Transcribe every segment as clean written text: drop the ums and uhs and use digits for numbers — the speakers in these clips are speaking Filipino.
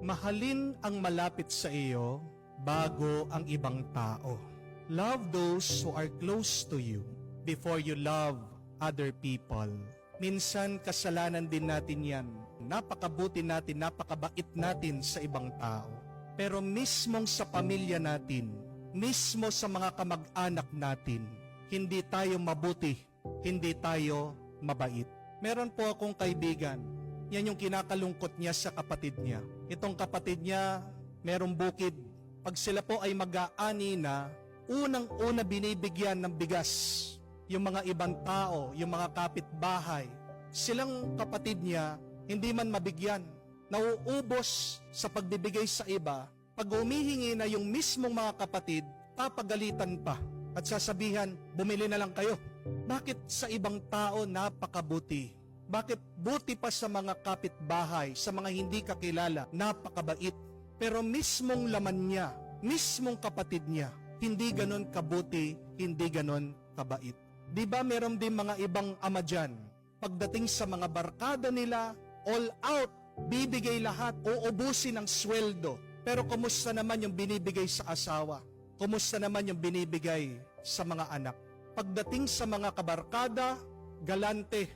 Mahalin ang malapit sa iyo bago ang ibang tao. Love those who are close to you before you love other people. Minsan kasalanan din natin yan. Napakabuti natin, napakabait natin sa ibang tao. Pero mismong sa pamilya natin, mismo sa mga kamag-anak natin, hindi tayo mabuti, hindi tayo mabait. Meron po akong kaibigan, yan yung kinakalungkot niya sa kapatid niya. Itong kapatid niya, merong bukid. Pag sila po ay mag-aani na, unang-una binibigyan ng bigas yung mga ibang tao, yung mga kapitbahay. Silang kapatid niya, hindi man mabigyan. Nauubos sa pagbibigay sa iba. Pag humihingi na yung mismong mga kapatid, papagalitan pa at sasabihan, bumili na lang kayo. Bakit sa ibang tao napakabuti? Bakit buti pa sa mga kapitbahay, sa mga hindi kakilala, napakabait? Pero mismong laman niya, mismong kapatid niya, hindi ganon kabuti, hindi ganon kabait. Di ba meron din mga ibang ama dyan, pagdating sa mga barkada nila, all out, bibigay lahat, uubusin ang sweldo. Pero kumusta naman yung binibigay sa asawa? Kumusta naman yung binibigay sa mga anak? Pagdating sa mga kabarkada, galante.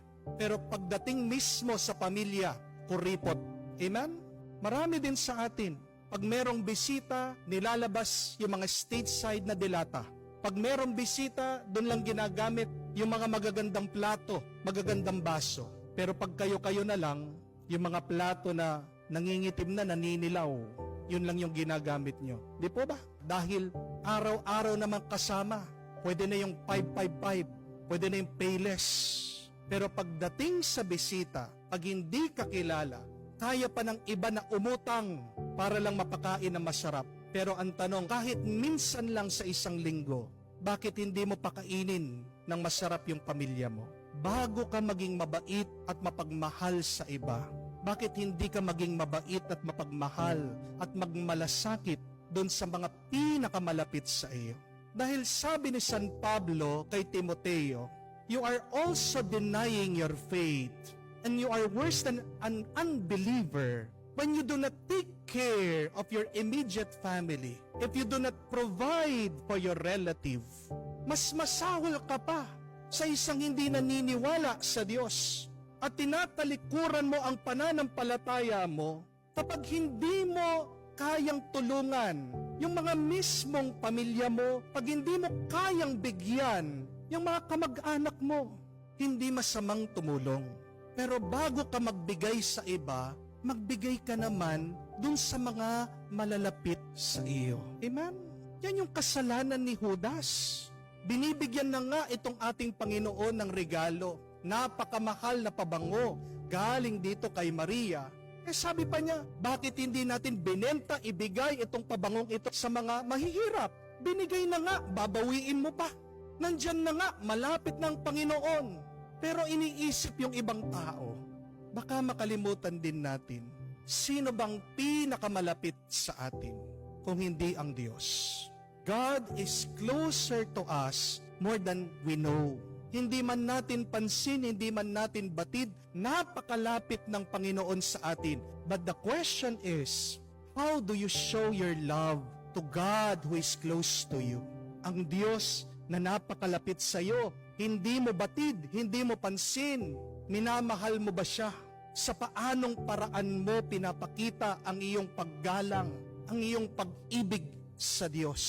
Pero pagdating mismo sa pamilya, kuripot. Amen? Marami din sa atin. Pag merong bisita, nilalabas yung mga stateside na dilata. Pag merong bisita, doon lang ginagamit yung mga magagandang plato, magagandang baso. Pero pag kayo-kayo na lang, yung mga plato na nangingitim na, naninilaw, yun lang yung ginagamit nyo. Di po ba? Dahil araw-araw naman kasama. Pwede na yung 555, pwede na yung payless. Pero pagdating sa bisita, pag hindi kakilala, kaya pa ng iba na umutang para lang mapakain ng masarap. Pero ang tanong, kahit minsan lang sa isang linggo, bakit hindi mo pakainin ng masarap yung pamilya mo? Bago ka maging mabait at mapagmahal sa iba, bakit hindi ka maging mabait at mapagmahal at magmalasakit doon sa mga pinakamalapit sa iyo? Dahil sabi ni San Pablo kay Timoteo, you are also denying your faith, and you are worse than an unbeliever when you do not take care of your immediate family, if you do not provide for your relative. Mas masahol ka pa sa isang hindi naniniwala sa Diyos at tinatalikuran mo ang pananampalataya mo kapag hindi mo kayang tulungan yung mga mismong pamilya mo, pag hindi mo kayang bigyan yung mga kamag-anak mo. Hindi masamang tumulong. Pero bago ka magbigay sa iba, magbigay ka naman dun sa mga malalapit sa iyo. Amen? Yan yung kasalanan ni Judas. Binibigyan na nga itong ating Panginoon ng regalo. Napakamahal na pabango galing dito kay Maria. Sabi pa niya, bakit hindi natin binenta, ibigay itong pabangong ito sa mga mahihirap? Binigay na nga, babawiin mo pa. Nandyan na nga, malapit ng Panginoon. Pero iniisip yung ibang tao, baka makalimutan din natin, sino bang pinakamalapit sa atin kung hindi ang Diyos? God is closer to us more than we know. Hindi man natin pansin, hindi man natin batid, napakalapit ng Panginoon sa atin. But the question is, how do you show your love to God who is close to you? Ang Diyos na napakalapit sa iyo, hindi mo batid, hindi mo pansin, minamahal mo ba siya? Sa paanong paraan mo pinapakita ang iyong paggalang, ang iyong pag-ibig sa Diyos?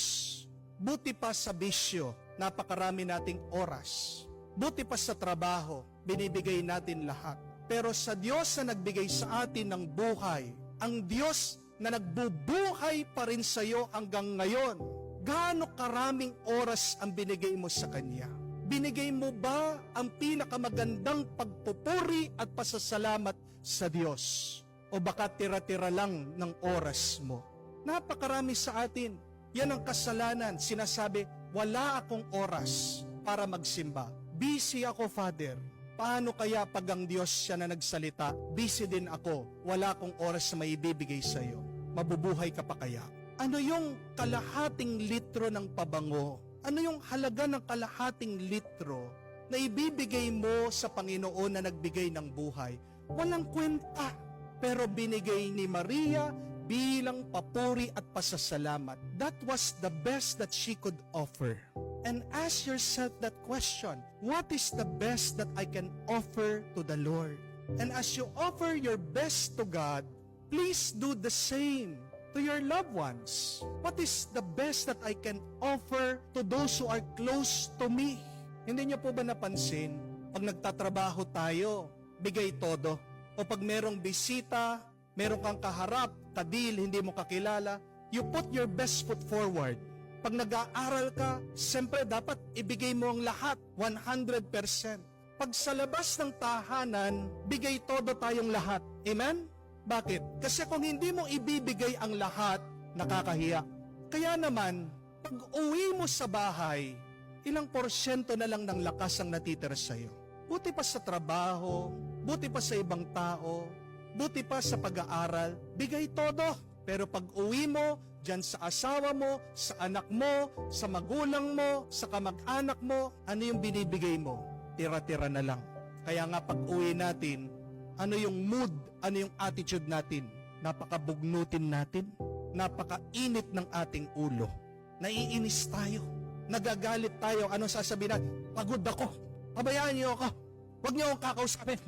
Buti pa sa bisyo, napakarami nating oras. Buti pa sa trabaho, binibigay natin lahat. Pero sa Diyos na nagbigay sa atin ng buhay, ang Diyos na nagbubuhay pa rin sa iyo hanggang ngayon, gaano karaming oras ang binigay mo sa Kanya? Binigay mo ba ang pinakamagandang pagpupuri at pasasalamat sa Diyos? O baka tira-tira lang ng oras mo? Napakarami sa atin. Yan ang kasalanan. Sinasabi, wala akong oras para magsimba. Busy ako, Father. Paano kaya pag ang Diyos siya na nagsalita, busy din ako, wala akong oras na maibibigay sa iyo? Mabubuhay ka pa kaya? Ano yung kalahating litro ng pabango? Ano yung halaga ng kalahating litro na ibibigay mo sa Panginoon na nagbigay ng buhay? Walang kwenta. Pero binigay ni Maria, bilang papuri at pasasalamat. That was the best that she could offer. And ask yourself that question, what is the best that I can offer to the Lord? And as you offer your best to God, please do the same to your loved ones. What is the best that I can offer to those who are close to me? Hindi niyo po ba napansin, pag nagtatrabaho tayo, bigay todo. O pag merong bisita, meron kang kaharap, kadil, hindi mo kakilala, you put your best foot forward. Pag nag-aaral ka, siyempre dapat ibigay mo ang lahat, 100%. Pag sa labas ng tahanan, bigay todo tayong lahat. Amen? Bakit? Kasi kung hindi mo ibibigay ang lahat, nakakahiya. Kaya naman, pag uwi mo sa bahay, ilang porsyento na lang ng lakas ang natitira sa'yo. Buti pa sa trabaho, buti pa sa ibang tao, buti pa sa pag-aaral, bigay todo. Pero pag uwi mo, dyan sa asawa mo, sa anak mo, sa magulang mo, sa kamag-anak mo, ano yung binibigay mo? Tira-tira na lang. Kaya nga pag uwi natin, ano yung mood, ano yung attitude natin? Napakabugnutin natin, napakainit ng ating ulo. Naiinis tayo, nagagalit tayo, ano sasabihin natin? Pagod ako, pabayaan niyo ako, huwag niyo akong kakausapin.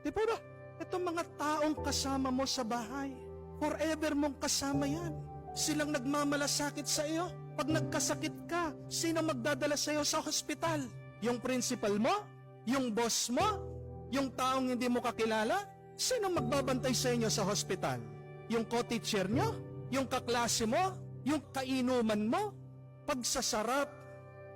Di ba ba? Itong mga taong kasama mo sa bahay, forever mong kasama yan. Silang nagmamalasakit sa iyo. Pag nagkasakit ka, sino magdadala sa iyo sa hospital? Yung principal mo? Yung boss mo? Yung taong hindi mo kakilala? Sino magbabantay sa inyo sa hospital? Yung co-teacher nyo? Yung kaklase mo? Yung kainuman mo? Pag sa sarap,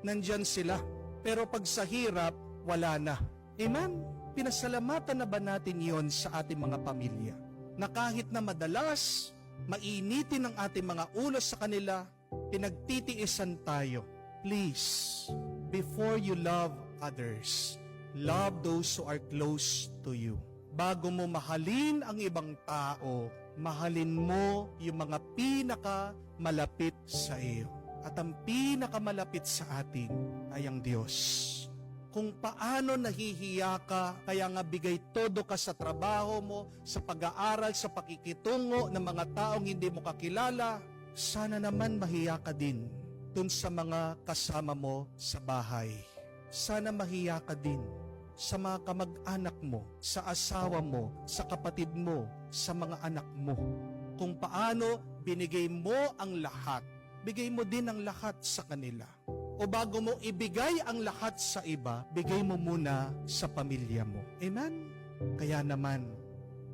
nandyan sila. Pero pag sa hirap, wala na. Amen? Pinasalamatan na ba natin yon sa ating mga pamilya? Na kahit na madalas, mainitin ang ating mga ulo sa kanila, pinagtitiisan tayo. Please, before you love others, love those who are close to you. Bago mo mahalin ang ibang tao, mahalin mo yung mga pinakamalapit sa iyo. At ang pinakamalapit sa atin ay ang Diyos. Kung paano nahihiya ka, kaya nga bigay todo ka sa trabaho mo, sa pag-aaral, sa pakikitungo ng mga taong hindi mo kakilala, sana naman mahiya ka din dun sa mga kasama mo sa bahay. Sana mahiya ka din sa mga kamag-anak mo, sa asawa mo, sa kapatid mo, sa mga anak mo. Kung paano binigay mo ang lahat, bigay mo din ang lahat sa kanila. O bago mo ibigay ang lahat sa iba, bigay mo muna sa pamilya mo. Amen? Kaya naman,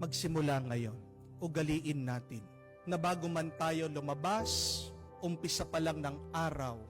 magsimula ngayon, ugaliin natin na bago man tayo lumabas, umpisa pa lang ng araw,